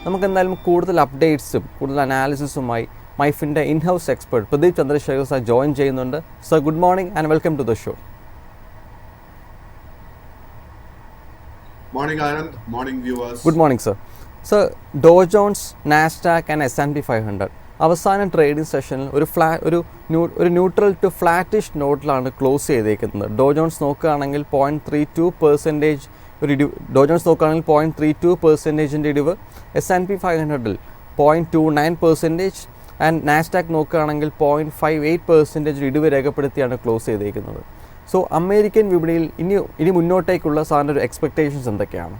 നമുക്ക് എന്തായാലും കൂടുതൽ അപ്ഡേറ്റ്സും കൂടുതൽ അനാലിസിസുമായി മൈഫിൻ്റെ in house expert Pradeep Chandrasekhar sir join ചെയ്യുന്നുണ്ട്. Sir, good morning and welcome to the show. Morning, Anand. Morning, viewers. Good morning sir. Sir, Dow Jones, Nasdaq and S&P 500 അവസാന ട്രേഡിംഗ് സെഷനിൽ ഒരു ന്യൂട്രൽ ടു ഫ്ലാറ്റിഷ് നോട്ടിലാണ് ക്ലോസ് ചെയ്തേക്കുന്നത്. ഡോ ജോൺസ് നോക്കുകയാണെങ്കിൽ 0.32% ഒരു ഇടിവ്, ഡോ John's നോക്കുകയാണെങ്കിൽ 0.32% ഇടിവ്, S&P 500 0.29% ആൻഡ് നാസ്ഡാക്ക് നോക്കുകയാണെങ്കിൽ 0.58% ഇടിവ് രേഖപ്പെടുത്തിയാണ് ക്ലോസ് ചെയ്തേക്കുന്നത്. സോ അമേരിക്കൻ വിപണിയിൽ ഇനി മുന്നോട്ടേക്കുള്ള സാറിൻ്റെ ഒരു എക്സ്പെക്ടേഷൻസ് എന്തൊക്കെയാണ്?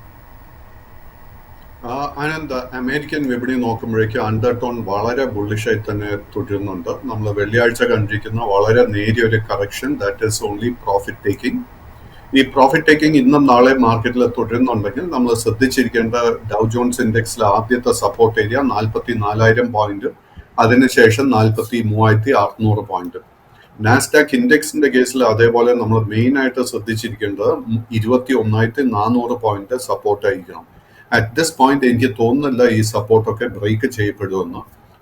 ആനന്ദ്, അമേരിക്കൻ വിപണി നോക്കുമ്പോഴേക്കും അണ്ടർടോൺ വളരെ ബുള്ളിഷായി തന്നെ തുടരുന്നുണ്ട്. നമ്മൾ വെള്ളിയാഴ്ച കണ്ടിരിക്കുന്ന വളരെ നേരിയ ഒരു correction, that is only profit taking. ഈ പ്രോഫിറ്റ് ടേക്കിംഗ് ഇന്നും നാളെ മാർക്കറ്റിൽ തുടരുന്നുണ്ടെങ്കിൽ നമ്മൾ ശ്രദ്ധിച്ചിരിക്കേണ്ട ഡൗ ജോൺസ് ഇൻഡെക്സിലെ ആദ്യത്തെ സപ്പോർട്ട് ഏരിയ 44,000 പോയിന്റ്, അതിനുശേഷം 43,600 പോയിന്റ്. നാസ്ഡാക്ക് ഇൻഡെക്സിന്റെ കേസിൽ അതേപോലെ നമ്മൾ മെയിൻ ആയിട്ട് ശ്രദ്ധിച്ചിരിക്കേണ്ടത് 21,400 പോയിന്റ് സപ്പോർട്ട് ആയിരിക്കണം. അറ്റ് ദിസ് പോയിന്റ് എനിക്ക് തോന്നുന്നില്ല ഈ സപ്പോർട്ടൊക്കെ ബ്രേക്ക് ചെയ്യപ്പെടുമെന്ന്.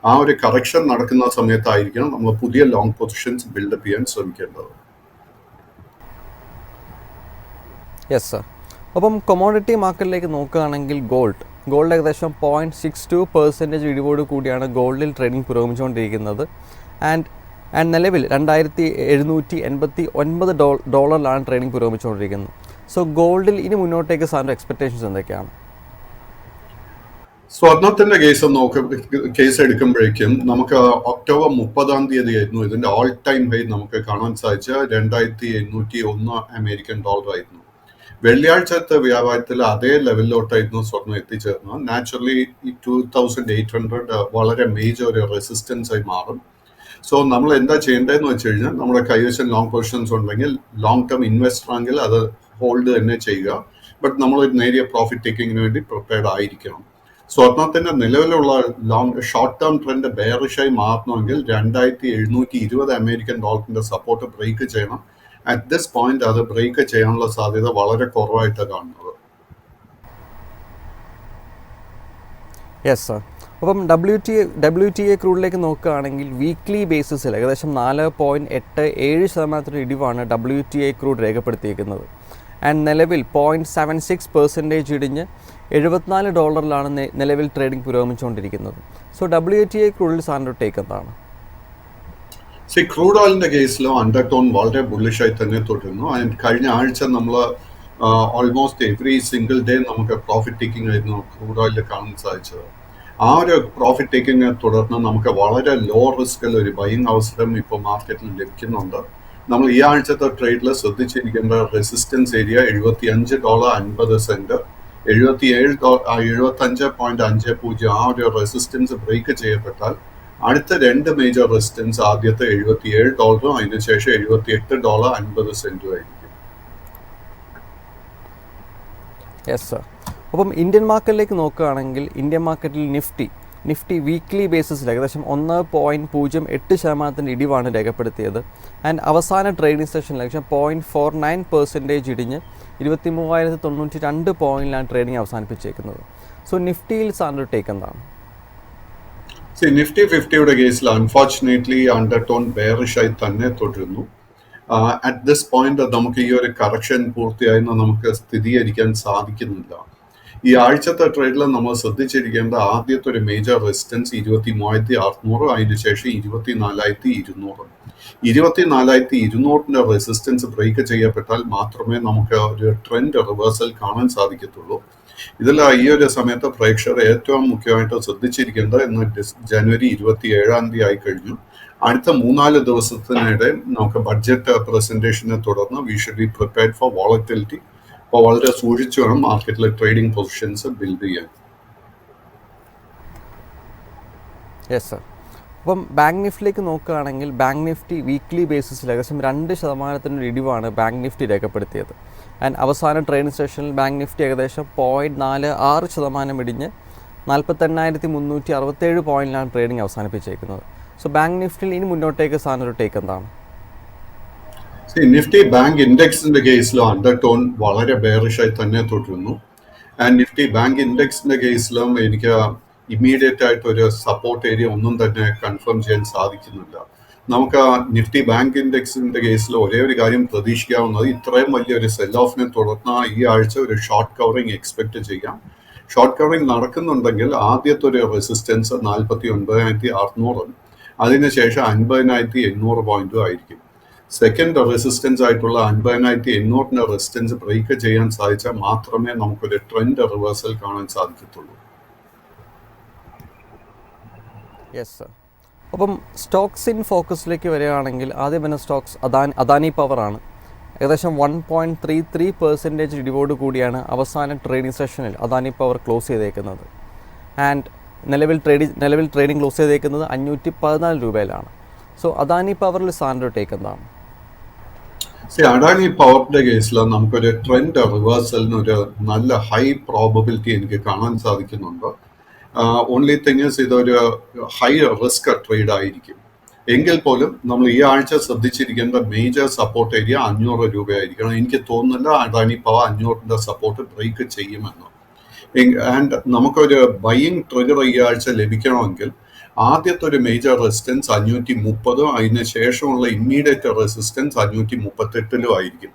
ആ ഒരു കറക്ഷൻ നടക്കുന്ന സമയത്തായിരിക്കണം നമ്മൾ പുതിയ ലോങ് പൊസിഷൻസ് ബിൽഡപ്പ് ചെയ്യാൻ ശ്രമിക്കേണ്ടത്. Yes sir. അപ്പം കൊമോഡിറ്റി മാർക്കറ്റിലേക്ക് നോക്കുകയാണെങ്കിൽ ഗോൾഡ് ഏകദേശം 0.62% ഇടിവോട് കൂടിയാണ് ഗോൾഡിൽ ട്രേഡിംഗ് പുരോഗമിച്ചുകൊണ്ടിരിക്കുന്നത്. ആൻഡ് നിലവിൽ $2,789 ട്രേഡിംഗ് പുരോഗമിച്ചുകൊണ്ടിരിക്കുന്നത്. സോ ഗോൾഡിൽ ഇനി മുന്നോട്ടേക്ക് സാറിൻ്റെ എക്സ്പെക്ടേഷൻസ് എന്തൊക്കെയാണ്? സ്വർണത്തിന്റെ കേസ് എടുക്കുമ്പോഴേക്കും നമുക്ക് ഒക്ടോബർ 30 ആയിരുന്നു ഇതിന്റെ ഓൾ ടൈം ഹൈ നമുക്ക് കാണാൻ സാധിച്ച $2,801 അമേരിക്കൻ ഡോളർ ആയിരുന്നു. വെള്ളിയാഴ്ചത്തെ വ്യാപാരത്തിൽ അതേ ലെവലിലോട്ടായിരുന്നു സ്വർണം എത്തിച്ചേർന്നത്. നാച്ചുറലി ഈ 2,800 വളരെ മേജർ ഒരു റെസിസ്റ്റൻസ് ആയി മാറും. സോ നമ്മൾ എന്താ ചെയ്യേണ്ടതെന്ന് വെച്ച് കഴിഞ്ഞാൽ, നമ്മുടെ കൈവശം ലോങ് പൊസിഷൻസ് ഉണ്ടെങ്കിൽ, ലോങ് ടേം ഇൻവെസ്റ്റർ ആണെങ്കിൽ അത് ഹോൾഡ് തന്നെ ചെയ്യുക. ബട്ട് നമ്മൾ ഒരു നേരിയ പ്രോഫിറ്റ് ടേക്കിങ്ങിന് വേണ്ടി പ്രിപ്പയർഡ് ആയിരിക്കണം. സ്വർണത്തിന്റെ നിലവിലുള്ള ഷോർട്ട് ടേം ട്രെൻഡ് ബെയറിഷായി മാറണമെങ്കിൽ $2,720 അമേരിക്കൻ ഡോളറിന്റെ സപ്പോർട്ട് ബ്രേക്ക് ചെയ്യണം. അറ്റ് ദിസ് പോയിന്റ് അത് ബ്രേക്ക് ചെയ്യാനുള്ള സാധ്യത വളരെ കുറവായിട്ടാണ് കാണുന്നത്. Yes sir. അപ്പം WTA ക്രൂഡിലേക്ക് നോക്കുകയാണെങ്കിൽ വീക്ക്ലി ബേസിസിൽ ഏകദേശം 4.87% ഇടിവാണ് WTA ക്രൂഡ് രേഖപ്പെടുത്തിയിരിക്കുന്നത്. ആൻഡ് നിലവിൽ 0.76% ഇടിഞ്ഞ് $74 നിലവിൽ ട്രേഡിംഗ് പുരോഗമിച്ചുകൊണ്ടിരിക്കുന്നത്. സോ WTA ക്രൂഡിൽ സാറിൻ്റെ ടേക്ക് എന്താണ്? ക്രൂഡ് ഓയിലിന്റെ കേസിലും അണ്ടർടോൺ വളരെ ബുള്ളിഷായി തന്നെ തുടരുന്നു. ആൻഡ് കഴിഞ്ഞ ആഴ്ച നമ്മൾ ഓൾമോസ്റ്റ് എവറി സിംഗിൾ ഡേ നമുക്ക് പ്രോഫിറ്റ് ടേക്കിംഗ് ആയിരുന്നു ക്രൂഡ് ഓയിലിൽ കാണാൻ സാധിച്ചത്. ആ ഒരു പ്രോഫിറ്റ് ടേക്കിംഗ് തുടർന്ന് നമുക്ക് വളരെ ലോ റിസ്കിൽ ഒരു ബൈയിങ് അവസരം ഇപ്പോൾ മാർക്കറ്റിൽ ലഭിക്കുന്നുണ്ട്. നമ്മൾ ഈ ആഴ്ചത്തെ ട്രേഡിൽ ശ്രദ്ധിച്ചിരിക്കേണ്ട റെസിസ്റ്റൻസ് ഏരിയ $75.50, 75.50 ആ ഒരു റെസിസ്റ്റൻസ് ബ്രേക്ക് ചെയ്യപ്പെട്ടാൽ അടുത്ത രണ്ട് മേജർ റെസിസ്റ്റൻസ് ആദ്യത്തെ $77, അതിനുശേഷം $78.50 ആയിരിക്കും. Yes sir. അപ്പം ഇന്ത്യൻ മാർക്കറ്റിലേക്ക് നോക്കുകയാണെങ്കിൽ ഇന്ത്യൻ മാർക്കറ്റിൽ നിഫ്റ്റി വീക്ക്ലി ബേസിസിൽ ഏകദേശം 1.08% ഇടിവാണ് രേഖപ്പെടുത്തിയത്. ആൻഡ് അവസാന ട്രേഡിംഗ് സെഷനിൽ ഏകദേശം 0.49% ഇടിഞ്ഞ് 23,092 പോയിന്റിലാണ് ട്രേഡിംഗ് അവസാനിപ്പിച്ചേക്കുന്നത്. സോ നിഫ്റ്റിയിൽ സാറിൻ്റെ ടേക്ക് എന്താണ്? നിഫ്റ്റി 50യുടെ കേസിൽ അൺഫോർച്ചുനേറ്റ്ലി അണ്ടർടോൺ ബെയറിഷായി തന്നെ തുടരുന്നു. അറ്റ് ദിസ് പോയിന്റ് നമുക്ക് ഈ ഒരു കറക്ഷൻ പൂർത്തിയായെന്ന് നമുക്ക് സ്ഥിരീകരിക്കാൻ സാധിക്കുന്നില്ല. ഈ ആഴ്ചത്തെ ട്രേഡിൽ നമ്മൾ ശ്രദ്ധിച്ചിരിക്കേണ്ട ആദ്യത്തെ ഒരു മേജർ റെസിസ്റ്റൻസ് 23,600, അതിനുശേഷം 24,200. 24,200 റെസിസ്റ്റൻസ് ബ്രേക്ക് ചെയ്യപ്പെട്ടാൽ മാത്രമേ നമുക്ക് ഒരു ട്രെൻഡ് റിവേഴ്സൽ കാണാൻ സാധിക്കത്തുള്ളൂ. ഇതിൽ ഈ ഒരു സമയത്ത് പ്രേക്ഷകർ ഏറ്റവും മുഖ്യമായിട്ട് ശ്രദ്ധിച്ചിരിക്കേണ്ടത് ഇന്ന് ജനുവരി 27 ആയി കഴിഞ്ഞു. അടുത്ത 3-4 ദിവസത്തിനിടെ നമുക്ക് ബഡ്ജറ്റ് പ്രസന്റേഷനെ തുടർന്ന് we should be prepared for volatility. അപ്പോൾ വളരെ സൂക്ഷിച്ചു വേണം മാർക്കറ്റിലെ ട്രേഡിംഗ് പൊസിഷൻസ് ബിൽഡ് ചെയ്യാൻ. Yes sir. അപ്പം ബാങ്ക് നിഫ്റ്റിയിലേക്ക് നോക്കുകയാണെങ്കിൽ ബാങ്ക് നിഫ്റ്റി വീക്ക്ലി ബേസിസിൽ ഏകദേശം 2% ഇടിവാണ് ബാങ്ക് നിഫ്റ്റി രേഖപ്പെടുത്തിയത്. ആൻഡ് അവസാന ട്രേഡിംഗ് സെഷനിൽ ബാങ്ക് നിഫ്റ്റി ഏകദേശം 0.46% ഇടിഞ്ഞ് 48,367 പോയിന്റിലാണ് ട്രേഡിംഗ് അവസാനിപ്പിച്ചേക്കുന്നത്. സോ ബാങ്ക് നിഫ്റ്റിയിൽ ഇനി മുന്നോട്ടേക്ക് സാറിനൊരു ടേക്ക് എന്താണ്? നിഫ്റ്റി ബാങ്ക് ഇൻഡെക്സിന്റെ കേസിലും അണ്ടർടോൺ വളരെ ബെയറിഷായി തന്നെ തുടരുന്നു. ആൻഡ് നിഫ്റ്റി ബാങ്ക് ഇൻഡെക്സിന്റെ കേസിലും എനിക്ക് ഇമ്മീഡിയറ്റ് ആയിട്ട് ഒരു സപ്പോർട്ട് ഏരിയ ഒന്നും തന്നെ കൺഫേം ചെയ്യാൻ സാധിക്കുന്നില്ല. നമുക്ക് നിഫ്റ്റി ബാങ്ക് ഇൻഡെക്സിന്റെ കേസിൽ ഒരേ ഒരു കാര്യം പ്രതീക്ഷിക്കാവുന്നത് ഇത്രയും വലിയൊരു സെൽ ഓഫിനെ തുടർന്ന് ഈ ആഴ്ച ഒരു ഷോർട്ട് കവറിങ് എക്സ്പെക്ട് ചെയ്യാം. ഷോർട്ട് കവറിങ് നടക്കുന്നുണ്ടെങ്കിൽ ആദ്യത്തെ ഒരു റെസിസ്റ്റൻസ് 49,600 അതിനുശേഷം 50,800 പോയിന്റും ആയിരിക്കും. സെക്കൻഡ് റെസിസ്റ്റൻസ് ആയിട്ടുള്ള 50,800 റെസിസ്റ്റൻസ് ബ്രേക്ക് ചെയ്യാൻ സാധിച്ചാൽ മാത്രമേ നമുക്കൊരു ട്രെൻഡ് റിവേഴ്സൽ കാണാൻ സാധിക്കത്തുള്ളൂ. Yes sir. അപ്പം സ്റ്റോക്സ് ഇൻ ഫോക്കസിലേക്ക് വരികയാണെങ്കിൽ ആദ്യം വരുന്ന സ്റ്റോക്സ് അദാനി പവറാണ്. ഏകദേശം 1.33% ഇടിവോട് കൂടിയാണ് അവസാന ട്രേഡിംഗ് സെഷനിൽ അദാനി പവർ ക്ലോസ് ചെയ്തേക്കുന്നത്. ആൻഡ് നിലവിൽ ട്രേഡിംഗ് ക്ലോസ് ചെയ്തേക്കുന്നത് 514 രൂപയിലാണ്. സോ അദാനി പവറിൽ സാറിൻ്റെ ടേക്ക് എന്താണ്? അദാനി പവറിന്റെ കേസിൽ നമുക്കൊരു ട്രെൻഡ് റിവേഴ്സലിന് ഒരു നല്ല ഹൈ പ്രോബബിലിറ്റി എനിക്ക് കാണാൻ സാധിക്കുന്നുണ്ട്. ഓൺലി തിങ് ഇസ് ഇതൊരു ഹൈ റിസ്ക് ട്രേഡ് ആയിരിക്കും. എങ്കിൽ പോലും നമ്മൾ ഈ ആഴ്ച ശ്രദ്ധിച്ചിരിക്കേണ്ട മേജർ സപ്പോർട്ട് ഏരിയ 500 രൂപയായിരിക്കണം. എനിക്ക് തോന്നുന്നില്ല അദാനി പവർ 500ന്റെ സപ്പോർട്ട് ബ്രേക്ക് ചെയ്യുമെന്ന്. ആൻഡ് നമുക്കൊരു ബൈയിങ് ട്രിഗർ ഈ ആഴ്ച ലഭിക്കണമെങ്കിൽ ആദ്യത്തെ ഒരു മേജർ റെസിസ്റ്റൻസ് 530, അതിന് ശേഷമുള്ള ഇമ്മീഡിയറ്റ് റെസിസ്റ്റൻസ് 538 ആയിരിക്കും.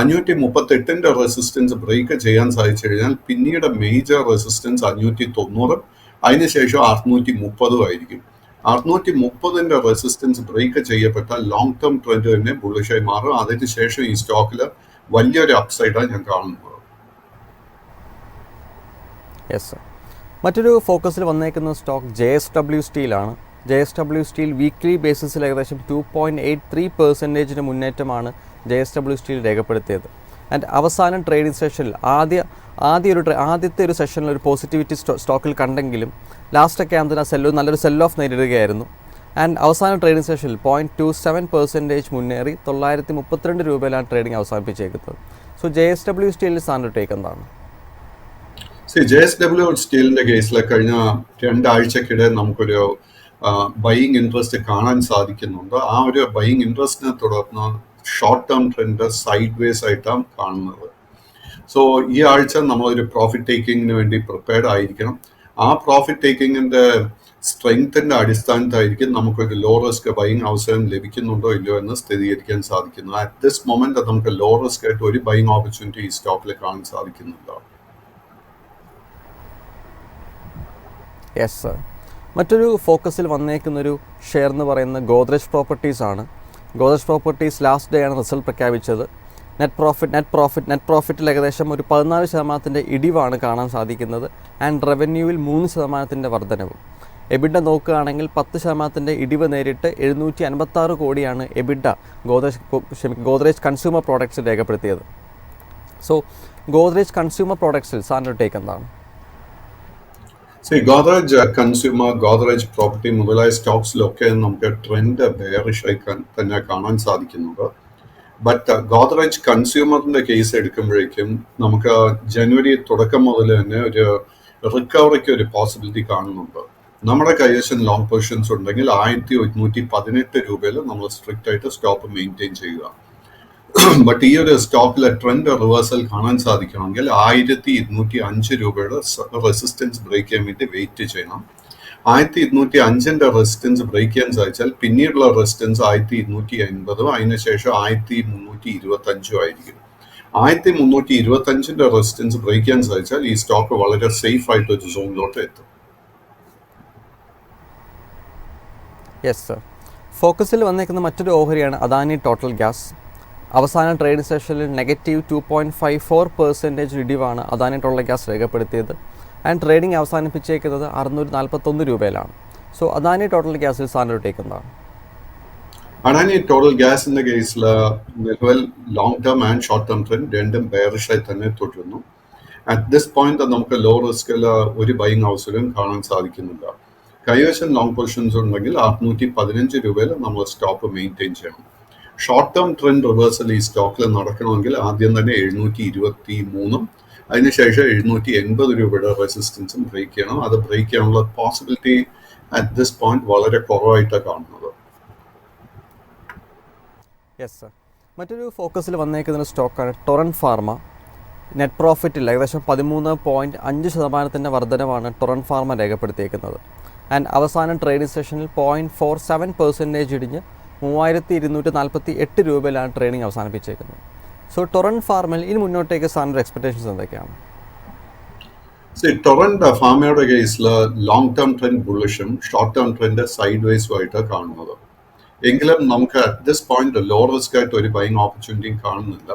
538ന്റെ റെസിസ്റ്റൻസ് ബ്രേക്ക് ചെയ്യാൻ സാധിച്ചു കഴിഞ്ഞാൽ പിന്നീട് മേജർ റെസിസ്റ്റൻസ് 590, അതിനുശേഷം 630 ആയിരിക്കും. 630ന്റെ റെസിസ്റ്റൻസ് ബ്രേക്ക് ചെയ്യപ്പെട്ടാൽ ലോങ് ടേം ട്രെൻഡ് തന്നെ ബുള്ളിഷായി മാറും. അതിനുശേഷം ഈ സ്റ്റോക്കിൽ വലിയൊരു അപ്സൈഡാണ് ഞാൻ കാണുന്നത്. Yes sir. മറ്റൊരു ഫോക്കസിൽ വന്നേക്കുന്ന സ്റ്റോക്ക് JSW സ്റ്റീലാണ്. JSW സ്റ്റീൽ വീക്ക്ലി ബേസിസിൽ ഏകദേശം 2.83% മുന്നേറ്റമാണ് JSW സ്റ്റീൽ രേഖപ്പെടുത്തിയത്. ആൻഡ് അവസാനം ട്രേഡിംഗ് സെഷനിൽ ആദ്യത്തെ ഒരു സെഷനിൽ ഒരു പോസിറ്റിവിറ്റി സ്റ്റോക്കിൽ കണ്ടെങ്കിലും ലാസ്റ്റൊക്കെ ആകുമ്പോൾ നല്ലൊരു സെൽ ഓഫ് നേരിടുകയായിരുന്നു. ആൻഡ് അവസാന ട്രേഡിംഗ് സെഷനിൽ 0.27% മുന്നേറി 932 രൂപയിലാണ് ട്രേഡിംഗ് അവസാനിപ്പിച്ചേക്കുന്നത്. സോ JSW സ്റ്റീലിൽ സാറിൻ്റെ ടേക്ക് എന്താണ്? JSW സ്റ്റീലിന്റെ കേസിൽ കഴിഞ്ഞ 2 ആഴ്ചക്കിടെ നമുക്കൊരു ബൈയിങ് ഇൻട്രസ്റ്റ് കാണാൻ സാധിക്കുന്നുണ്ട്. ആ ഒരു ബൈയിങ് ഇൻട്രസ്റ്റിനെ തുടർന്ന് short term trend side vase ആയിട്ടാണ് കാണുന്നത്. സോ ഈ ആഴ്ച നമ്മളൊരു പ്രോഫിറ്റ് ടേക്കിങ്ങിന് വേണ്ടി പ്രിപ്പയർഡ് ആയിരിക്കണം. ആ പ്രോഫിറ്റ് ടേക്കിങ്ങിന്റെ സ്ട്രെങ്ത്തിന്റെ അടിസ്ഥാനത്തായിരിക്കും നമുക്കൊരു ലോ റിസ്ക് ബൈയിങ് അവസരം ലഭിക്കുന്നുണ്ടോ ഇല്ലയോ എന്ന് സ്ഥിരീകരിക്കാൻ സാധിക്കുന്നു. അറ്റ് ദിസ് മൊമെന്റ് നമുക്ക് ലോ റിസ്ക് ആയിട്ട് ഒരു ബൈയിങ് ഓപ്പർച്യൂണിറ്റി ഈ സ്റ്റോക്കിൽ കാണാൻ സാധിക്കുന്നില്ല. Yes sir. മറ്റൊരു ഫോക്കസിൽ വന്നേക്കുന്നൊരു ഷെയർ എന്ന് പറയുന്നത് ഗോദ്രേജ് പ്രോപ്പർട്ടീസ് ആണ്. ഗോദ്രേജ് പ്രോപ്പർട്ടീസ് ലാസ്റ്റ് ഡേ ആണ് റിസൾട്ട് പ്രഖ്യാപിച്ചത്. നെറ്റ് പ്രോഫിറ്റിൽ ഏകദേശം ഒരു 14% ഇടിവാണ് കാണാൻ സാധിക്കുന്നത്. ആൻഡ് റവന്യൂവിൽ 3% വർധനവും. എബിഡ നോക്കുകയാണെങ്കിൽ 10% ഇടിവ് നേരിട്ട് 756 കോടിയാണ് എബിഡ ഗോദ്രേജ് കൺസ്യൂമർ പ്രോഡക്ട്സിൽ രേഖപ്പെടുത്തിയത്. സോ ഗോദ്രേജ് കൺസ്യൂമർ പ്രോഡക്ട്സിൽ സാറിൻ്റെ ടേക്ക് എന്താണ്? ഗോദ്രേജ് കൺസ്യൂമർ, ഗോദ്രേജ് പ്രോപ്പർട്ടി മുതലായ സ്റ്റോക്സിലൊക്കെ നമുക്ക് ട്രെൻഡ് ബെയറിഷായി തന്നെ കാണാൻ സാധിക്കുന്നുണ്ട്. ബട്ട് ഗോദ്രേജ് കൺസ്യൂമറിന്റെ കേസ് എടുക്കുമ്പോഴേക്കും നമുക്ക് ജനുവരി തുടക്കം മുതൽ തന്നെ ഒരു റിക്കവറിക്ക് ഒരു പോസിബിലിറ്റി കാണുന്നുണ്ട്. നമ്മുടെ കൈവശം ലോങ് പൊസിഷൻസ് ഉണ്ടെങ്കിൽ 1118 രൂപയിൽ നമ്മൾ സ്ട്രിക്റ്റ് ആയിട്ട് സ്റ്റോപ്പ് മെയിൻറ്റെയിൻ ചെയ്യുക. ബട്ട് ഈ ഒരു സ്റ്റോക്കിലെ ട്രെൻഡ് റിവേഴ്സൽ കാണാൻ സാധിക്കണമെങ്കിൽ 1205 രൂപയുടെ റെസിസ്റ്റൻസ് ബ്രേക്ക് ചെയ്യാൻ വേണ്ടി വെയിറ്റ് ചെയ്യണം. 1205ന്റെ റെസിസ്റ്റൻസ് ബ്രേക്ക് ചെയ്യാൻ സാധിച്ചാൽ പിന്നീടുള്ള റെസിസ്റ്റൻസ് 1280, അതിനുശേഷം 1325 ആയിരിക്കും. 1325ന്റെ റെസിസ്റ്റൻസ് ബ്രേക്ക് ചെയ്യാൻ സാധിച്ചാൽ ഈ സ്റ്റോക്ക് വളരെ സേഫ് ആയിട്ട് ഒരു സോണിലോട്ട് എത്തും. Yes sir. ഫോക്കസിൽ വന്നേക്കുന്ന മറ്റൊരു ഓഹരിയാണ് അദാനി ടോട്ടൽ ഗ്യാസ്. അവസാന ട്രേഡിംഗ് സെഷനിൽ -2.54% ഇടിവാണ് അദാനി ടോട്ടൽ ഗ്യാസ് രേഖപ്പെടുത്തിയത്. ആൻഡ് ട്രേഡിംഗ് അവസാനിപ്പിച്ചേക്കുന്നത് 641 രൂപയിലാണ്. സോ അദാനി ടോട്ടൽ ഗ്യാസിൽ സാറിൻ്റെ ടേക്ക് എന്താണ്? അദാനി ടോട്ടൽ ഗ്യാസിന്റെ കേസിൽ നിലവിൽ long term and short term trend രണ്ടും ബെയറിഷായി തന്നെ തുടരുന്നു. അറ്റ് ദിസ് പോയിന്റ് നമുക്ക് ലോ റിസ്കിൽ ഒരു ബൈയിങ് അവസരം കാണാൻ സാധിക്കുന്നില്ല. കൈവശം ലോങ് പൊസിഷൻസ് ഉണ്ടെങ്കിൽ 615 രൂപയിൽ നമ്മൾ സ്റ്റോപ്പ് മെയിൻറ്റെയിൻ ചെയ്യണം. ഷോർട്ട് ടേം ട്രെൻഡ് റിവേഴ്സൽ ഈ സ്റ്റോക്കിൽ നടക്കണമെങ്കിൽ ആദ്യം തന്നെ 723 അതിനുശേഷം 780 രൂപയുടെ റെസിസ്റ്റൻസും ബ്രേക്ക് ചെയ്യണം. അത് ബ്രേക്ക് ചെയ്യാനുള്ള പോസിബിലിറ്റി അറ്റ് ദിസ് പോയിന്റ് വളരെ കുറവായിട്ടാണ് കാണുന്നത്. Yes sir. മറ്റൊരു ഫോക്കസിൽ വന്നേക്കുന്ന സ്റ്റോക്കാണ് ടൊറന്റ് ഫാർമ. നെറ്റ് പ്രോഫിറ്റിൽ ഏകദേശം 13.5% വർധനവാണ് ടൊറൻറ്റ് ഫാർമ രേഖപ്പെടുത്തിയേക്കുന്നത്. ആൻഡ് അവസാന ട്രേഡിംഗ് സെഷനിൽ 0.47% ഇടിഞ്ഞ് 3248 രൂപയിലാണ് ട്രേഡിംഗ് അവസാനിപ്പിച്ചേക്കുന്നത്. സോ ടൊറൻറ്റ് ഫാർമയിൽ ഇനി മുന്നോട്ടേക്ക് സാറിൻ്റെ എക്സ്പെക്ടേഷൻസ് എന്തൊക്കെയാണ്? ടൊറന്റ് ഫാർമയുടെ കേസിൽ ലോങ് ടേം ട്രെൻഡ് ബുള്ളിഷും ഷോർട്ട് ടേം ട്രെൻഡ് സൈഡ് വേസും ആയിട്ടാണ് കാണുന്നത്. എങ്കിലും നമുക്ക് at this point low risk ആയിട്ട് ഒരു ബൈങ് ഓപ്പർച്യൂണിറ്റിയും കാണുന്നില്ല.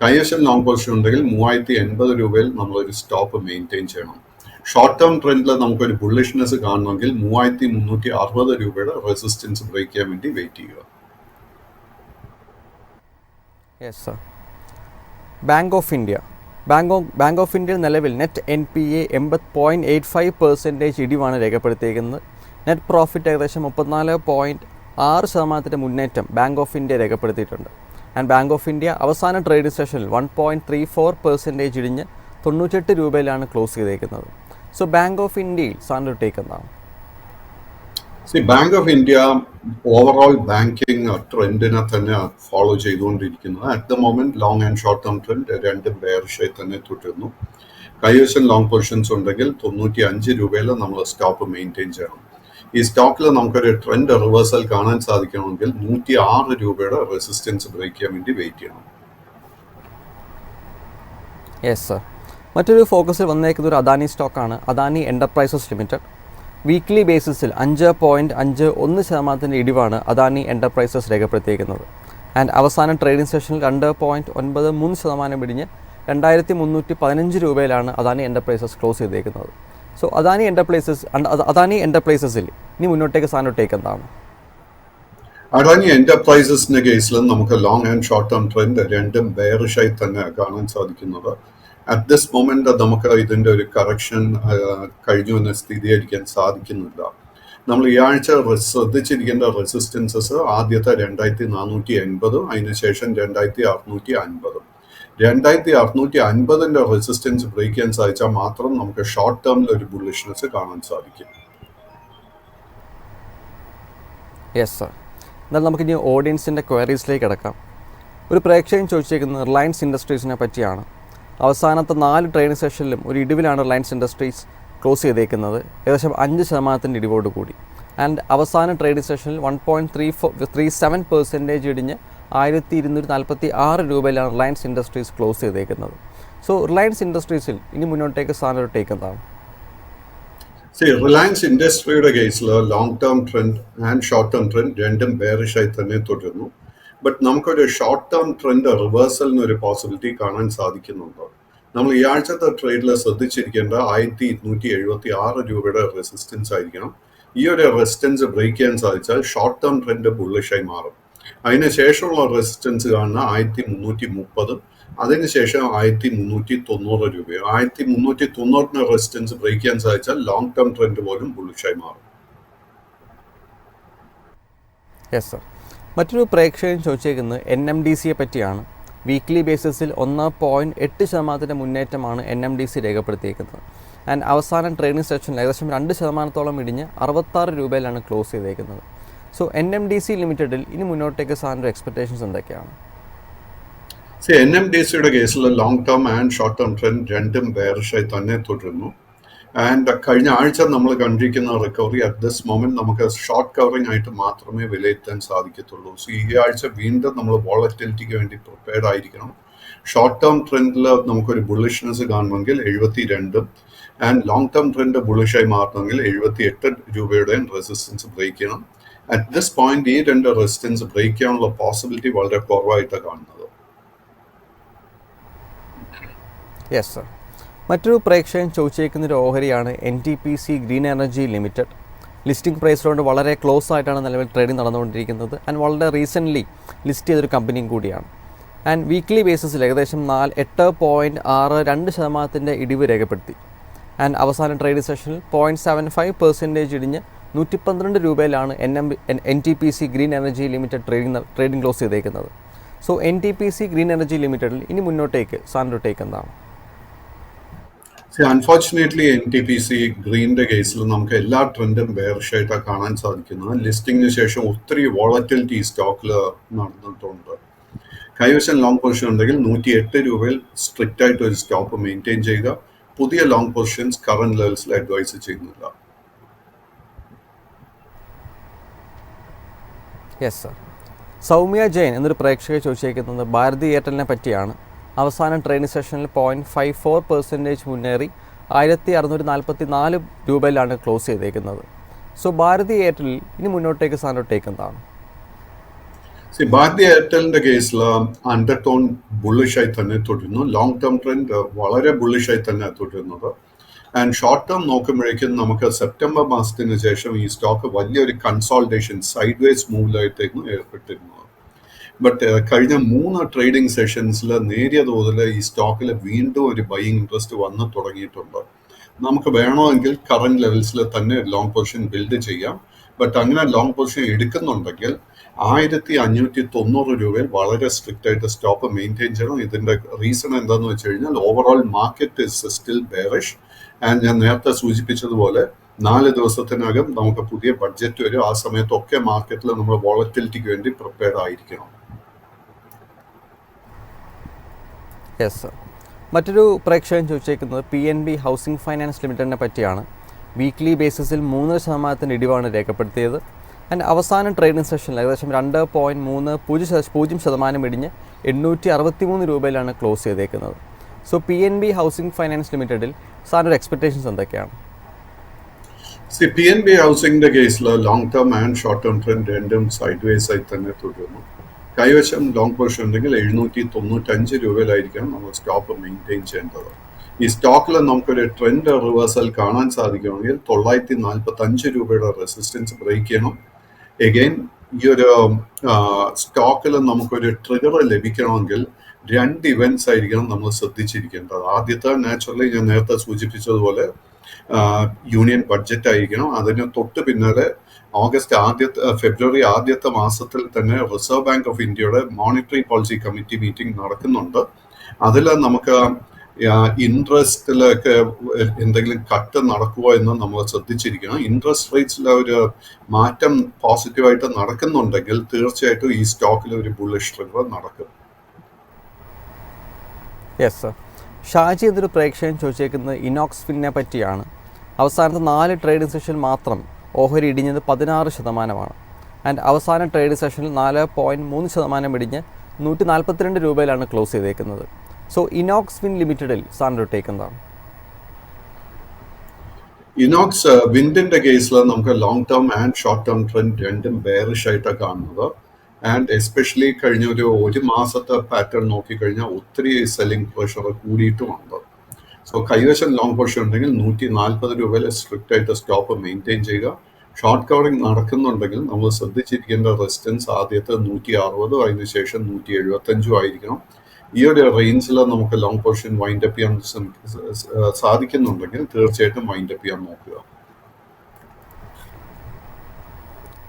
കൈവശം ലോങ് പൊസിഷൻ ഉണ്ടെങ്കിൽ 3080 രൂപയിൽ നമ്മളൊരു സ്റ്റോപ്പ് മെയിൻറ്റെയിൻ ചെയ്യണം. ഷോർട്ട് ടേം ട്രെൻഡിൽ നമുക്കൊരു ബുള്ളിഷ്നെസ് കാണണമെങ്കിൽ 3360 രൂപയുടെ റെസിസ്റ്റൻസ് ബ്രേക്ക് ചെയ്യാൻ വേണ്ടി വെയിറ്റ് ചെയ്യുക. Yes sir. Bank of India നിലവിൽ നെറ്റ് NPA 80.85% ഇടിവാണ് രേഖപ്പെടുത്തിയിരിക്കുന്നത്. നെറ്റ് പ്രോഫിറ്റ് ഏകദേശം 34.6% മുന്നേറ്റം ബാങ്ക് ഓഫ് ഇന്ത്യ രേഖപ്പെടുത്തിയിട്ടുണ്ട്. ആൻഡ് ബാങ്ക് ഓഫ് ഇന്ത്യ അവസാന ട്രേഡിംഗ് സെഷനിൽ 1.34% ഇടിഞ്ഞ് 98 രൂപയിലാണ് ക്ലോസ് ചെയ്തേക്കുന്നത്. സോ ബാങ്ക് ഓഫ് ഇന്ത്യയിൽ സാറിൻ്റെ ടേക്ക് എന്താണ്? Bank of India overall banking ട്രെൻഡിനെ തന്നെ ഫോളോ ചെയ്തുകൊണ്ടിരിക്കുന്നത്. At the moment long and short term trend രണ്ടും ബെയറിഷായി തന്നെ തുടരുന്നു. കൈവശം ലോങ് പൊസിഷൻസ് ഉണ്ടെങ്കിൽ 95 രൂപയിൽ നമ്മൾ സ്റ്റോപ്പ് മെയിൻറ്റെയിൻ ചെയ്യണം. ഈ സ്റ്റോക്കിൽ നമുക്കൊരു ട്രെൻഡ് റിവേഴ്സൽ കാണാൻ സാധിക്കണമെങ്കിൽ 106 രൂപയുടെ റെസിസ്റ്റൻസ് ബ്രേക്ക് ചെയ്യാൻ വേണ്ടി വെയിറ്റ് ചെയ്യണം. Yes sir. മറ്റൊരു ഫോക്കസിൽ വന്നേക്കുന്ന ഒരു അദാനി സ്റ്റോക്കാണ് അദാനി എൻ്റർപ്രൈസസ് ലിമിറ്റഡ്. വീക്ക്ലി ബേസിസിൽ 5.51% ഇടിവാണ് അദാനി എൻ്റർപ്രൈസസ് രേഖപ്പെടുത്തിയിരിക്കുന്നത്. ആൻഡ് അവസാന ട്രേഡിംഗ് സെഷനിൽ 2.93% ഇടിഞ്ഞ് 2315 രൂപയിലാണ് അദാനി എൻ്റർപ്രൈസസ് ക്ലോസ് ചെയ്തേക്കുന്നത്. സോ അദാനി എൻ്റർപ്രൈസസിൽ ഇനി മുന്നോട്ടേക്ക് സാറിൻ്റെ ടേക്ക് എന്താണ്? അദാനി എൻ്റർപ്രൈസസിന്റെ കേസിൽ നമുക്ക് long and short term trend രണ്ടും ബെയറിഷായി തന്നെ കാണാൻ സാധിക്കുന്നത്. അറ്റ് ദിസ് മൊമെന്റ് നമുക്ക് ഇതിന്റെ ഒരു കറക്ഷൻ കഴിഞ്ഞു എന്ന് സ്ഥിരീകരിക്കാൻ സാധിക്കുന്നില്ല. നമ്മൾ ഈ ആഴ്ച ശ്രദ്ധിച്ചിരിക്കേണ്ട റെസിസ്റ്റൻസസ് ആദ്യത്തെ 2480, അതിനുശേഷം 2650. 2650 റെസിസ്റ്റൻസ് ബ്രേക്ക് ചെയ്യാൻ സാധിച്ചാൽ മാത്രം നമുക്ക് ഷോർട്ട് ടേമിൽ ഒരു ബുള്ളിഷ്നെസ് കാണാൻ സാധിക്കും. Yes sir. എന്നാൽ നമുക്കിനി ഓഡിയൻസിൻ്റെ ക്വയറീസിലേക്ക് കിടക്കാം. ഒരു പ്രേക്ഷകൻ ചോദിച്ചേക്കുന്നത് റിലയൻസ് ഇൻഡസ്ട്രീസിനെ പറ്റിയാണ്. അവസാനത്തെ 4 ട്രേഡിംഗ് സെഷനിലും ഒരു ഇടിവിലാണ് റിലയൻസ് ഇൻഡസ്ട്രീസ് ക്ലോസ് ചെയ്തേക്കുന്നത്, ഏകദേശം 5% ഇടിവോട് കൂടി. ആൻഡ് അവസാന ട്രേഡിംഗ് സെഷനിൽ 1.37% ഇടിഞ്ഞ് 1246 രൂപയിലാണ് റിലയൻസ് ഇൻഡസ്ട്രീസ് ക്ലോസ് ചെയ്തേക്കുന്നത്. സോ റിലയൻസ് ഇൻഡസ്ട്രീസിൽ ഇനി മുന്നോട്ടേക്ക് സാറിൻ്റെ ടേക്ക് എന്താണ്? റിലയൻസ് ഇൻഡസ്ട്രിയുടെ കേസിൽ long term trend and short term trend രണ്ടും ബെയറിഷായി തന്നെ തുടരുന്നു. ബട്ട് നമുക്കൊരു ഷോർട്ട് ടേം ട്രെൻഡ് റിവേഴ്സലിന് ഒരു പോസിബിലിറ്റി കാണാൻ സാധിക്കുന്നുണ്ട്. നമ്മൾ ഈ ആഴ്ചത്തെ ട്രേഡിൽ ശ്രദ്ധിച്ചിരിക്കേണ്ട 1276 രൂപയുടെ റെസിസ്റ്റൻസ് ആയിരിക്കണം. ഈ ഒരു റെസിസ്റ്റൻസ് ബ്രേക്ക് ചെയ്യാൻ സാധിച്ചാൽ ഷോർട്ട് ടേം ട്രെൻഡ് ബുള്ളിഷായി മാറും. അതിനുശേഷമുള്ള റെസിസ്റ്റൻസ് കാണുന്ന 1330, അതിനുശേഷം 1390 രൂപയോ. 1390 റെസിസ്റ്റൻസ് ബ്രേക്ക് ചെയ്യാൻ സാധിച്ചാൽ ലോങ് ടേം ട്രെൻഡ് പോലും ബുള്ളിഷായി മാറും. Yes sir. മറ്റൊരു പ്രേക്ഷകൻ ചോദിച്ചേക്കുന്നത് NMDCയെ പറ്റിയാണ്. വീക്ക്ലി ബേസിസിൽ 1.8% മുന്നേറ്റമാണ് NMDC രേഖപ്പെടുത്തിയേക്കുന്നത്. ആൻഡ് അവസാന ട്രേഡിംഗ് സെഷനിൽ ഏകദേശം 2% ഇടിഞ്ഞ് 66 രൂപയിലാണ് ക്ലോസ് ചെയ്തേക്കുന്നത്. സോ NMDC ലിമിറ്റഡിൽ ഇനി മുന്നോട്ടേക്ക് സാറിൻ്റെ എക്സ്പെക്ടേഷൻസ് എന്തൊക്കെയാണ്? NMDCയുടെ കേസിൽ long term and short term trend രണ്ടും ബെയറിഷായി തന്നെ തുടരുന്നു. ആൻഡ് കഴിഞ്ഞ ആഴ്ച നമ്മൾ കണ്ടിരിക്കുന്ന റിക്കവറി അറ്റ് ദിസ് മൊമെന്റ് നമുക്ക് ഷോർട്ട് കവറിംഗ് ആയിട്ട് മാത്രമേ വിലയിരുത്താൻ സാധിക്കത്തുള്ളൂ. സോ ഈ ആഴ്ച വീണ്ടും നമ്മൾ വോളറ്റിലിറ്റിക്ക് വേണ്ടി പ്രിപ്പയർഡ് ആയിരിക്കണം. ഷോർട്ട് ടേം ട്രെൻഡിൽ നമുക്കൊരു ബുള്ളിഷ്നെസ് കാണണമെങ്കിൽ 72, ആൻഡ് ലോങ് ടേം ട്രെൻഡ് ബുള്ളിഷായി മാറണമെങ്കിൽ 78 രൂപയുടെയും റെസിസ്റ്റൻസ് ബ്രേക്ക് ചെയ്യണം. അറ്റ് ദിസ് പോയിന്റ് ഈ രണ്ട് റെസിസ്റ്റൻസ് ബ്രേക്ക് ചെയ്യാനുള്ള പോസിബിലിറ്റി വളരെ കുറവായിട്ടാണ് കാണുന്നത്. Yes sir. മറ്റൊരു പ്രേക്ഷകൻ ചോദിച്ചേക്കുന്നൊരു ഓഹരിയാണ് NTPC Green Energy Limited. Listing പ്രൈസിലോട്ട് വളരെ ക്ലോസ് ആയിട്ടാണ് നിലവിൽ ട്രേഡിംഗ് നടന്നുകൊണ്ടിരിക്കുന്നത്. ആൻഡ് വളരെ റീസെൻ്റ്ലി ലിസ്റ്റ് ചെയ്തൊരു കമ്പനിയും കൂടിയാണ്. ആൻഡ് വീക്ക്ലി ബേസിസിൽ ഏകദേശം 8.62% ഇടിവ് രേഖപ്പെടുത്തി. ആൻഡ് അവസാന ട്രേഡിംഗ് സെഷനിൽ 0.75% ഇടിഞ്ഞ് 112 രൂപയിലാണ് NTPC Green Energy limited trading close ചെയ്തേക്കുന്നത്. സോ NTPC ഗ്രീൻ എനർജി ലിമിറ്റഡിൽ ഇനി മുന്നോട്ടേക്ക് സാറിൻ്റെ ടേക്ക് എന്താണ്? അൺഫോർച്ചുനേറ്റ്ലി NTPC ഗ്രീനിന്റെ കേസിൽ നമുക്ക് എല്ലാ ട്രെൻഡും ബെയറിഷായിട്ടാണ് കാണാൻ സാധിക്കുന്നത്. ലിസ്റ്റിംഗിന് ശേഷം ഒത്തിരി വോളറ്റിലിറ്റി സ്റ്റോക്കിൽ നടന്നിട്ടുണ്ട്. കൈവശം ലോങ് പൊസിഷൻ ഉണ്ടെങ്കിൽ 108 രൂപയിൽ സ്ട്രിക്റ്റ് ആയിട്ട് ഒരു സ്റ്റോപ്പ് മെയിൻറ്റെയിൻ ചെയ്യുക. പുതിയ ലോങ് പൊസിഷൻസ് കറന്റ് ലെവൽസിൽ അഡ്വൈസ് ചെയ്യുന്നില്ല. Yes sir. സൗമ്യ ജെയിൻ എന്നൊരു പ്രേക്ഷക ചോദിച്ചേക്കുന്നത് ഭാരതി എയർടെലിനെ പറ്റിയാണ്. അവസാന ട്രേഡിംഗ് സെഷനിൽ 0.54% മുന്നേറി 1644 രൂപയിലാണ് ക്ലോസ് ചെയ്തേക്കുന്നത്. സോ ഭാരതി എയർടെൽ ഇനി മുന്നോട്ടേക്ക് സാധനോട്ടേക്ക് എന്താണ്? ഭാരതി എയർടെലിന്റെ കേസിൽ അണ്ടർടോൺ ബുള്ളിഷായി തന്നെ തുടരുന്നു. ലോങ് ടേം ട്രെൻഡ് വളരെ ബുള്ളിഷായി തന്നെ തുടരുന്നത്. ആൻഡ് ഷോർട്ട് ടേം നോക്കുമ്പോഴേക്കും നമുക്ക് സെപ്റ്റംബർ മാസത്തിന് ശേഷം ഈ സ്റ്റോക്ക് വലിയൊരു കൺസോൾട്ടേഷൻ സൈഡ് വേസ് മൂവിലായിട്ടായിരുന്നു ഏർപ്പെട്ടിരുന്നത്. ബട്ട് കഴിഞ്ഞ 3 ട്രേഡിംഗ് സെഷൻസിൽ നേരിയ തോതിൽ ഈ സ്റ്റോക്കിൽ വീണ്ടും ഒരു ബൈയിങ് ഇൻട്രസ്റ്റ് വന്നു തുടങ്ങിയിട്ടുണ്ട്. നമുക്ക് വേണമെങ്കിൽ കറന്റ് ലെവൽസിൽ തന്നെ ലോങ് പൊസിഷൻ ബിൽഡ് ചെയ്യാം. ബട്ട് അങ്ങനെ ലോങ് പൊസിഷൻ എടുക്കുന്നുണ്ടെങ്കിൽ 1590 രൂപയിൽ വളരെ സ്ട്രിക്റ്റ് ആയിട്ട് സ്റ്റോപ്പ് മെയിൻറ്റെയിൻ ചെയ്യണം. ഇതിന്റെ റീസൺ എന്താണെന്ന് വെച്ച് കഴിഞ്ഞാൽ overall market is still bearish. And ഞാൻ നേരത്തെ സൂചിപ്പിച്ചതുപോലെ 4 ദിവസത്തിനകം നമുക്ക് പുതിയ ബഡ്ജറ്റ് വരും. ആ സമയത്തൊക്കെ മാർക്കറ്റിൽ നമ്മൾ വോളറ്റിലിറ്റിക്ക് വേണ്ടി പ്രിപ്പയർഡ് ആയിരിക്കണം. Yes sir. മറ്റൊരു പ്രേക്ഷകൻ ചോദിച്ചേക്കുന്നത് PNB ഹൗസിംഗ് ഫൈനാൻസ് ലിമിറ്റഡിനെ പറ്റിയാണ്. വീക്ക്ലി ബേസിസിൽ 3% ഇടിവാണ് രേഖപ്പെടുത്തിയത്. ആൻഡ് അവസാന ട്രേഡിംഗ് സെഷനിൽ ഏകദേശം 2.30% ഇടിഞ്ഞ് 863 രൂപയിലാണ് ക്ലോസ് ചെയ്തേക്കുന്നത്. സോ PNB ഹൗസിംഗ് ഫൈനാൻസ് ലിമിറ്റഡിൽ സാറിൻ്റെ എക്സ്പെക്ടേഷൻസ് എന്തൊക്കെയാണ്? PNB ഹൗസിംഗിന്റെ കേസിൽ long term and short term trend രണ്ടും സൈഡ് വേസ് ആയി തന്നെ തുടരുന്നു. കൈവശം ലോങ് പൊസിഷൻ ഉണ്ടെങ്കിൽ 795 രൂപയിലായിരിക്കണം നമ്മൾ സ്റ്റോപ്പ് മെയിൻറ്റെയിൻ ചെയ്യേണ്ടത്. ഈ സ്റ്റോക്കിൽ നമുക്കൊരു ട്രെൻഡ് റിവേഴ്സൽ കാണാൻ സാധിക്കുമെങ്കിൽ 945 രൂപയുടെ റെസിസ്റ്റൻസ് ബ്രേക്ക് ചെയ്യണം. എഗെയിൻ ഈ ഒരു സ്റ്റോക്കിൽ നമുക്കൊരു ട്രിഗർ ലഭിക്കണമെങ്കിൽ 2 ഇവന്റ്സ് ആയിരിക്കണം നമ്മൾ ശ്രദ്ധിച്ചിരിക്കേണ്ടത്. ആദ്യത്തെ നാച്ചുറലി ഞാൻ നേരത്തെ സൂചിപ്പിച്ചതുപോലെ യൂണിയൻ ബഡ്ജറ്റ് ആയിരിക്കണം. അതിന് തൊട്ട് പിന്നാലെ ഫെബ്രുവരി ആദ്യത്തെ മാസത്തിൽ തന്നെ റിസർവ് ബാങ്ക് ഓഫ് ഇന്ത്യയുടെ മോണിറ്ററി പോളിസി കമ്മിറ്റി മീറ്റിംഗ് നടക്കുന്നുണ്ട്. അതിൽ നമുക്ക് ഇൻട്രസ്റ്റിലൊക്കെ എന്തെങ്കിലും കട്ട് നടക്കുമോ എന്ന് നമ്മൾ ശ്രദ്ധിച്ചിരിക്കണം. ഇൻട്രസ്റ്റ് റേറ്റ്സിലെ ഒരു മാറ്റം പോസിറ്റീവായിട്ട് നടക്കുന്നുണ്ടെങ്കിൽ തീർച്ചയായിട്ടും ഈ സ്റ്റോക്കിൽ ഒരു ബുള്ളിഷ് ട്രിഗർ നടക്കും. Yes sir. ഷാജി എന്നൊരു പ്രേക്ഷകൻ ചോദിച്ചേക്കുന്നത് ഇനോക്സ് ഫിന്നിനെ പറ്റിയാണ്. അവസാനത്തെ 4 ട്രേഡിംഗ് സെഷനിൽ മാത്രം ഓഹരി ഇടിഞ്ഞത് 16%. ആൻഡ് അവസാന ട്രേഡിംഗ് സെഷനിൽ 4.3% ഇടിഞ്ഞ് 142 രൂപയിലാണ് ക്ലോസ് ചെയ്തേക്കുന്നത്. സോ ഇനോക്സ് വിൻ ലിമിറ്റഡിൽ സാറിൻ്റെ ടേക്ക് എന്താണ്? ഇനോക്സ് വിൻഡിന്റെ കേസിൽ നമുക്ക് long term and short term trend രണ്ടും ബെയറിഷ് ആയിട്ടാണ് കാണുന്നത്. ആൻഡ് എസ്പെഷ്യലി കഴിഞ്ഞ ഒരു മാസത്തെ പാറ്റേൺ നോക്കിക്കഴിഞ്ഞാൽ ഒത്തിരി സെല്ലിംഗ് പ്രഷർ കൂടിയിട്ടുമുണ്ട്. സോ കൈവശം ലോങ് പൊസിഷൻ ഉണ്ടെങ്കിൽ 140 രൂപയിൽ സ്ട്രിക്റ്റ് ആയിട്ട് സ്റ്റോപ്പ് മെയിൻറ്റെയിൻ ചെയ്യുക. ഷോർട്ട് കവറിംഗ് നടക്കുന്നുണ്ടെങ്കിൽ നമ്മൾ ശ്രദ്ധിച്ചിരിക്കേണ്ട റെസിസ്റ്റൻസ് ആദ്യത്തെ 160, അതിനുശേഷം 175 ആയിരിക്കണം. ഈ ഒരു റേഞ്ചിൽ നമുക്ക് ലോങ് പൊസിഷൻ വൈൻഡ് അപ്പ് ചെയ്യാൻ സാധിക്കുന്നുണ്ടെങ്കിൽ തീർച്ചയായിട്ടും വൈൻഡ് അപ്പ് ചെയ്യാൻ നോക്കുക.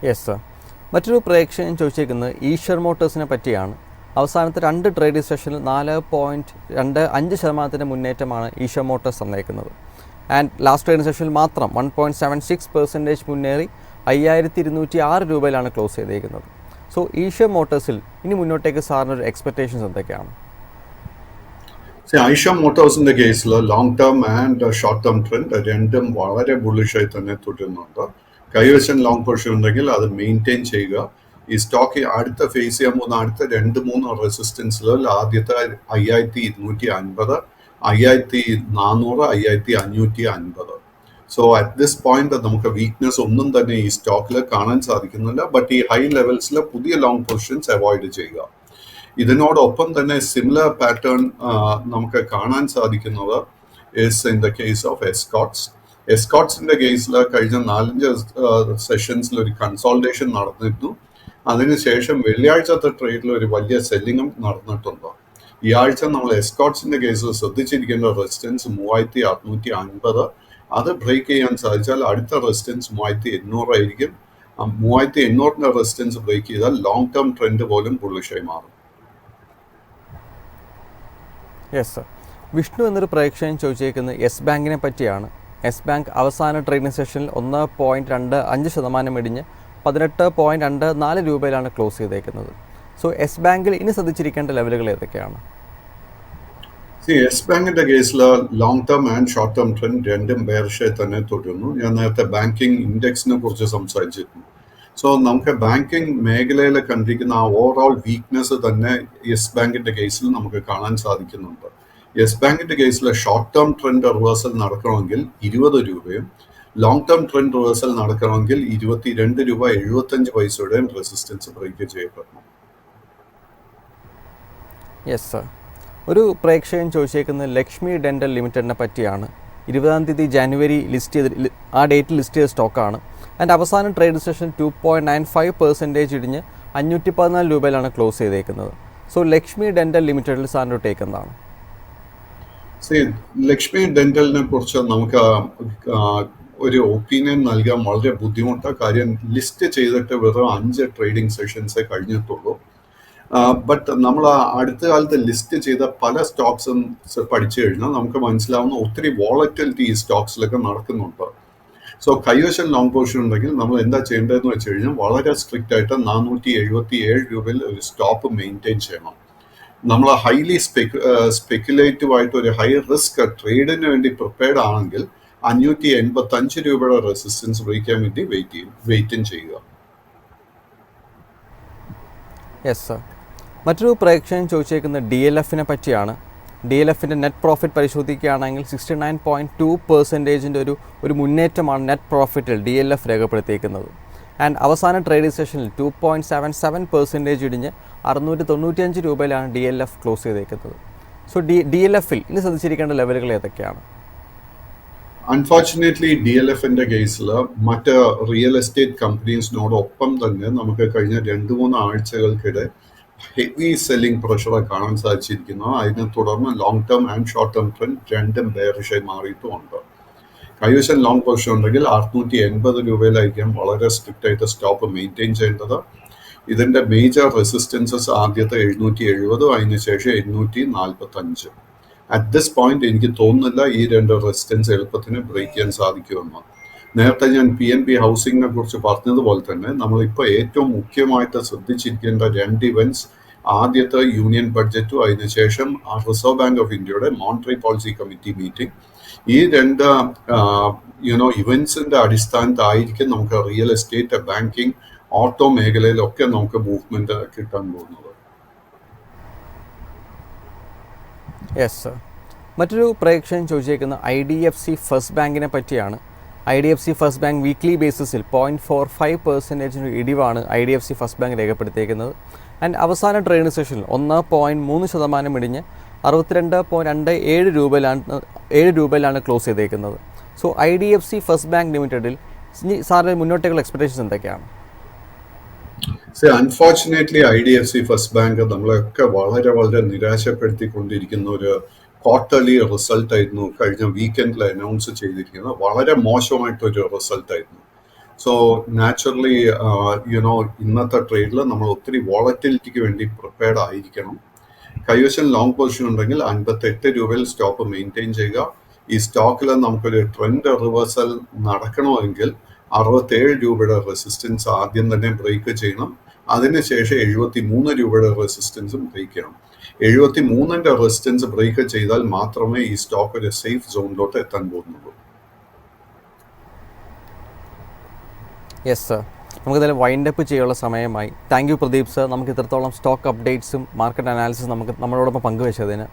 Yes sir. മറ്റൊരു പ്രേക്ഷകൻ ചോദിച്ചേക്കുന്നത് ഈശ്വർ മോട്ടോഴ്സിനെ പറ്റിയാണ്. അവസാനത്തെ 2 ട്രേഡിംഗ് സെഷനിൽ 4.25% മുന്നേറ്റമാണ് ഈശ്വർ മോട്ടോഴ്സ് തന്നേക്കുന്നത്. ആൻഡ് ലാസ്റ്റ് ട്രേഡിംഗ് സെഷനിൽ മാത്രം 1.76% മുന്നേറി 5206 രൂപയിലാണ് ക്ലോസ് ചെയ്തേക്കുന്നത്. സോ ഈശ്വർ മോട്ടോഴ്സിൽ ഇനി മുന്നോട്ടേക്ക് സാറിനൊരു എക്സ്പെക്ടേഷൻസ് എന്തൊക്കെയാണ്? ഈശ്വർ മോട്ടോഴ്സിന്റെ കേസിൽ long term and short term trend രണ്ടും വളരെ ബുള്ളിഷായി തന്നെ തുടരുന്നുണ്ട്. കൈവശം ലോങ് പൊസിഷൻ ഉണ്ടെങ്കിൽ അത് മെയിൻറ്റെയിൻ ചെയ്യുക. ഈ സ്റ്റോക്ക് അടുത്ത ഫേസ് ചെയ്യാൻ പോകുന്ന അടുത്ത 2-3 റെസിസ്റ്റൻസിൽ ആദ്യത്തെ 5250, 5400, 5550. സോ അറ്റ് ദിസ് പോയിന്റ് നമുക്ക് വീക്ക്നെസ് ഒന്നും തന്നെ ഈ സ്റ്റോക്കിൽ കാണാൻ സാധിക്കുന്നില്ല. ബട്ട് ഈ ഹൈ ലെവൽസിൽ പുതിയ ലോങ് പൊസിഷൻസ് അവോയ്ഡ് ചെയ്യുക. ഇതിനോടൊപ്പം തന്നെ സിമിലർ പാറ്റേൺ നമുക്ക് കാണാൻ സാധിക്കുന്നത് is in the case of Escorts. എസ്കോട്ട്സിന്റെ കേസിൽ കഴിഞ്ഞ 4-5 സെഷൻസിൽ ഒരു കൺസോൾട്ടേഷൻ നടന്നിരുന്നു. അതിനുശേഷം വെള്ളിയാഴ്ചത്തെ ട്രേഡിൽ ഒരു വലിയ സെല്ലിങ്ങും നടന്നിട്ടുണ്ട്. ഈ ആഴ്ച നമ്മൾ എസ്കോട്ട്സിന്റെ കേസിൽ ശ്രദ്ധിച്ചിരിക്കേണ്ട റെസിസ്റ്റൻസ് 3650. അത് ബ്രേക്ക് ചെയ്യാൻ സാധിച്ചാൽ അടുത്ത റെസിസ്റ്റൻസ് 3800 ആയിരിക്കും. 3800 റെസിസ്റ്റൻസ് ബ്രേക്ക് ചെയ്താൽ ലോങ് ടേം ട്രെൻഡ് പോലും ബുള്ളിഷായി മാറും. Yes sir. വിഷ്ണു എന്നൊരു പ്രേക്ഷകൻ ചോദിച്ചേക്കുന്നത് യെസ് ബാങ്കിനെ പറ്റിയാണ്. യെസ് ബാങ്ക് അവസാന ട്രേഡിംഗ് സെഷനിൽ 1.25% ഇടിഞ്ഞ് 18.24 രൂപയിലാണ് ക്ലോസ് ചെയ്തേക്കുന്നത്. സോ യെസ് ബാങ്കിൽ ഇനി ശ്രദ്ധിച്ചിരിക്കേണ്ട ലെവലുകൾ ഏതൊക്കെയാണ്? യെസ് ബാങ്കിന്റെ കേസിൽ long term and short term trend രണ്ടും ബെയറിഷായി തന്നെ തുടരുന്നു. ഞാൻ നേരത്തെ ബാങ്കിങ് ഇൻഡെക്സിനെ കുറിച്ച് സംസാരിച്ചിരുന്നു. സോ നമുക്ക് ബാങ്കിങ് മേഖലയിൽ കണ്ടിരിക്കുന്ന ആ ഓവറോൾ വീക്ക്നെസ് തന്നെ യെസ് ബാങ്കിന്റെ കേസിൽ നമുക്ക് കാണാൻ സാധിക്കുന്നുണ്ട്. യെസ് ബാങ്കിന്റെ കേസിൽ ഷോർട്ട് ടേം ട്രെൻഡ് റിവേഴ്സൽ നടക്കണമെങ്കിൽ 20 രൂപയും ലോങ് ടേം ട്രെൻഡ് റിവേഴ്സൽ നടക്കണമെങ്കിൽ 22 രൂപ 75 പൈസയുടെയും റെസിസ്റ്റൻസ് ബ്രേക്ക് ചെയ്യപ്പെടണം. Yes sir. ഒരു പ്രേക്ഷകൻ ചോദിച്ചേക്കുന്നത് ലക്ഷ്മി ഡെൻ്റൽ ലിമിറ്റഡിനെ പറ്റിയാണ്. 20-ാം തീയതി ജനുവരി ആ ഡേറ്റിൽ ലിസ്റ്റ് ചെയ്ത സ്റ്റോക്കാണ്. ആൻഡ് അവസാനം ട്രേഡ് സെഷൻ 2.95% ഇടിഞ്ഞ് 514 രൂപയിലാണ് ക്ലോസ് ചെയ്തേക്കുന്നത്. സോ ലക്ഷ്മി ഡെൻ്റൽ ലിമിറ്റഡിൽ സാറിൻ്റെ ടേക്ക് എന്താണ്? ലക്ഷ്മി ഡെന്റലിനെ കുറിച്ച് നമുക്ക് ഒരു ഒപ്പീനിയൻ നൽകാൻ വളരെ ബുദ്ധിമുട്ടാണ്. കാര്യം ലിസ്റ്റ് ചെയ്തിട്ട് വെറും 5 ട്രേഡിംഗ് സെഷൻസേ കഴിഞ്ഞിട്ടുള്ളൂ. ബട്ട് നമ്മൾ അടുത്ത കാലത്ത് ലിസ്റ്റ് ചെയ്ത പല സ്റ്റോക്സും പഠിച്ചു കഴിഞ്ഞാൽ നമുക്ക് മനസ്സിലാവുന്ന ഒത്തിരി വോളറ്റിലിറ്റി ഈ സ്റ്റോക്സിലൊക്കെ നടക്കുന്നുണ്ട്. സോ കൈവശം ലോങ് പൊസിഷൻ ഉണ്ടെങ്കിൽ നമ്മൾ എന്താ ചെയ്യേണ്ടതെന്ന് വെച്ച് കഴിഞ്ഞാൽ വളരെ സ്ട്രിക്റ്റ് ആയിട്ട് 477 രൂപയിൽ ഒരു സ്റ്റോപ്പ് മെയിൻറ്റെയിൻ ചെയ്യണം. നമ്മൾ ഹൈലി സ്പെക്കുലേറ്റീവ് ആയിട്ട് ഒരു ഹൈ റിസ്ക് ട്രേഡിന് വേണ്ടി പ്രിപ്പയർഡ് ആണെങ്കിൽ 585 രൂപയുടെ റെസിസ്റ്റൻസ് ബ്രേക്കാൻ വേണ്ടി വെയിറ്റിംഗ് ചെയ്യുക. Yes sir. മറ്റൊരു പ്രേക്ഷകൻ ചോദിച്ചേക്കുന്ന DLFനെ പറ്റിയാണ്. DLFിൻ്റെ നെറ്റ് പ്രോഫിറ്റ് പരിശോധിക്കുകയാണെങ്കിൽ 69.2% ഒരു മുന്നേറ്റമാണ് നെറ്റ് പ്രോഫിറ്റിൽ DLF രേഖപ്പെടുത്തിയിരിക്കുന്നത്. ആൻഡ് അവസാന ട്രേഡിംഗ് സെഷനിൽ 2.77% ഇടിഞ്ഞ് 695 രൂപയിലാണ് DLF ക്ലോസ് ചെയ്തേക്കുന്നത്. സോ DLFിൽ ഇനി ശ്രദ്ധിച്ചിരിക്കേണ്ട ലെവലുകൾ ഏതൊക്കെയാണ്? അൺഫോർച്ചുനേറ്റ്ലി DLFിന്റെ കേസിൽ മറ്റ് റിയൽ എസ്റ്റേറ്റ് കമ്പനീസിനോടൊപ്പം തന്നെ നമുക്ക് കഴിഞ്ഞ 2-3 ആഴ്ചകൾക്കിടെ ഹെവി സെല്ലിംഗ് പ്രഷർ കാണാൻ സാധിച്ചിരിക്കുന്നു. അതിനെ തുടർന്ന് long term and short term trend രണ്ടും ബെയറിഷായി മാറിയിട്ടുമുണ്ട്. കൈവശം ലോങ് പൊസിഷൻ ഉണ്ടെങ്കിൽ 680 രൂപയിലായിരിക്കും വളരെ സ്ട്രിക്റ്റ് ആയിട്ട് സ്റ്റോപ്പ് മെയിൻറ്റെയിൻ ചെയ്യേണ്ടത്. ഇതിന്റെ മേജർ റെസിസ്റ്റൻസസ് ആദ്യത്തെ 770, അതിനുശേഷം 845. അറ്റ് ദിസ് പോയിന്റ് എനിക്ക് തോന്നുന്നില്ല ഈ 2 റെസിസ്റ്റൻസ് എളുപ്പത്തിന് ബ്രേക്ക് ചെയ്യാൻ സാധിക്കുമെന്ന്. നേരത്തെ ഞാൻ PNB ഹൗസിങ്ങിനെ കുറിച്ച് പറഞ്ഞതുപോലെ തന്നെ നമ്മളിപ്പോൾ ഏറ്റവും മുഖ്യമായിട്ട് ശ്രദ്ധിച്ചിരിക്കേണ്ട 2 ഇവന്റ്സ്, ആദ്യത്തെ യൂണിയൻ ബഡ്ജറ്റും അതിനുശേഷം റിസർവ് ബാങ്ക് ഓഫ് ഇന്ത്യയുടെ മോണിറ്ററി പോളിസി കമ്മിറ്റി മീറ്റിംഗ്. ഈ 2 ഇവന്റ്സിന്റെ അടിസ്ഥാനത്തായിരിക്കും നമുക്ക് റിയൽ എസ്റ്റേറ്റ്, ബാങ്കിങ്, ഓട്ടോ മേഖലയിലൊക്കെ നമുക്ക് മൂവ്മെന്റ് കിട്ടാൻ പോകുന്നത്. Yes sir. മറ്റൊരു പ്രേക്ഷകൻ ചോദിച്ചേക്കുന്ന IDFC ഫസ്റ്റ് ബാങ്കിനെ പറ്റിയാണ്. IDFC ഫസ്റ്റ് ബാങ്ക് വീക്ക്ലി ബേസിസിൽ 0.45% ഇടിവാണ് IDFC ഫസ്റ്റ് ബാങ്ക് രേഖപ്പെടുത്തിയിരിക്കുന്നത്. ആൻഡ് അവസാന ട്രേഡിംഗ് സെഷനിൽ 1.3% ഇടിഞ്ഞ് 62.27 രൂപയിലാണ് ക്ലോസ് ചെയ്തേക്കുന്നത്. സോ IDFC ഫസ്റ്റ് ബാങ്ക് ലിമിറ്റഡിൽ സാറിൻ്റെ മുന്നോട്ടേക്കുള്ള എക്സ്പെക്ടേഷൻസ് എന്തൊക്കെയാണ്? അൺഫോർച്ചുനേറ്റ്ലി IDFC ഫസ്റ്റ് ബാങ്ക് നമ്മളെയൊക്കെ വളരെ വളരെ നിരാശപ്പെടുത്തിക്കൊണ്ടിരിക്കുന്ന ഒരു ക്വാർട്ടർലി റിസൾട്ട് ആയിരുന്നു കഴിഞ്ഞ വീക്കെൻഡിൽ അനൗൺസ് ചെയ്തിരിക്കുന്നത്. വളരെ മോശമായിട്ടൊരു റിസൾട്ടായിരുന്നു. സോ നാച്ചുറലി ഇന്നത്തെ ട്രേഡിൽ നമ്മൾ ഒത്തിരി വോളറ്റിലിറ്റിക്ക് വേണ്ടി പ്രിപ്പയർഡ് ആയിരിക്കണം. കൈവശം ലോങ് പൊസിഷൻ ഉണ്ടെങ്കിൽ 58 രൂപയിൽ സ്റ്റോപ്പ് മെയിൻറ്റെയിൻ ചെയ്യുക. ഈ സ്റ്റോക്കിൽ നമുക്കൊരു ട്രെൻഡ് റിവേഴ്സൽ നടക്കണമെങ്കിൽ 67 രൂപയുടെ റെസിസ്റ്റൻസ് ആദ്യം തന്നെ ബ്രേക്ക് ചെയ്യണം. അതിനുശേഷം 73 രൂപയുടെ റെസിസ്റ്റൻസും ബ്രേക്ക് ചെയ്യണം. 73ന്റെ റെസിസ്റ്റൻസ് ബ്രേക്ക് ചെയ്താൽ മാത്രമേ ഈ സ്റ്റോക്ക് ഒരു സേഫ് സോണിലോട്ട് എത്താൻ പോകുന്നുള്ളൂ. Yes sir. നമുക്ക് എന്തായാലും വൈൻഡ് അപ്പ് ചെയ്യാനുള്ള സമയമായി. Thank you Pradeep sir. നമുക്ക് ഇത്രത്തോളം സ്റ്റോക്ക് അപ്ഡേറ്റ്സും മാർക്കറ്റ് അനാലിസിസും നമ്മളോടൊപ്പം പങ്കുവെച്ചതിന്.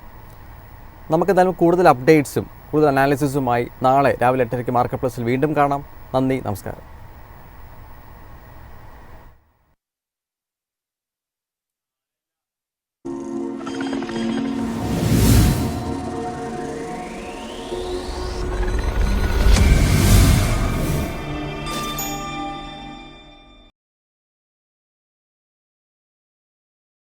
നമുക്ക് എന്തായാലും കൂടുതൽ അപ്ഡേറ്റ്സും കൂടുതൽ അനാലിസിസുമായി നാളെ രാവിലെ 8:00 മാർക്കറ്റ് പ്ലസിൽ വീണ്ടും കാണാം. നന്ദി, നമസ്കാരം.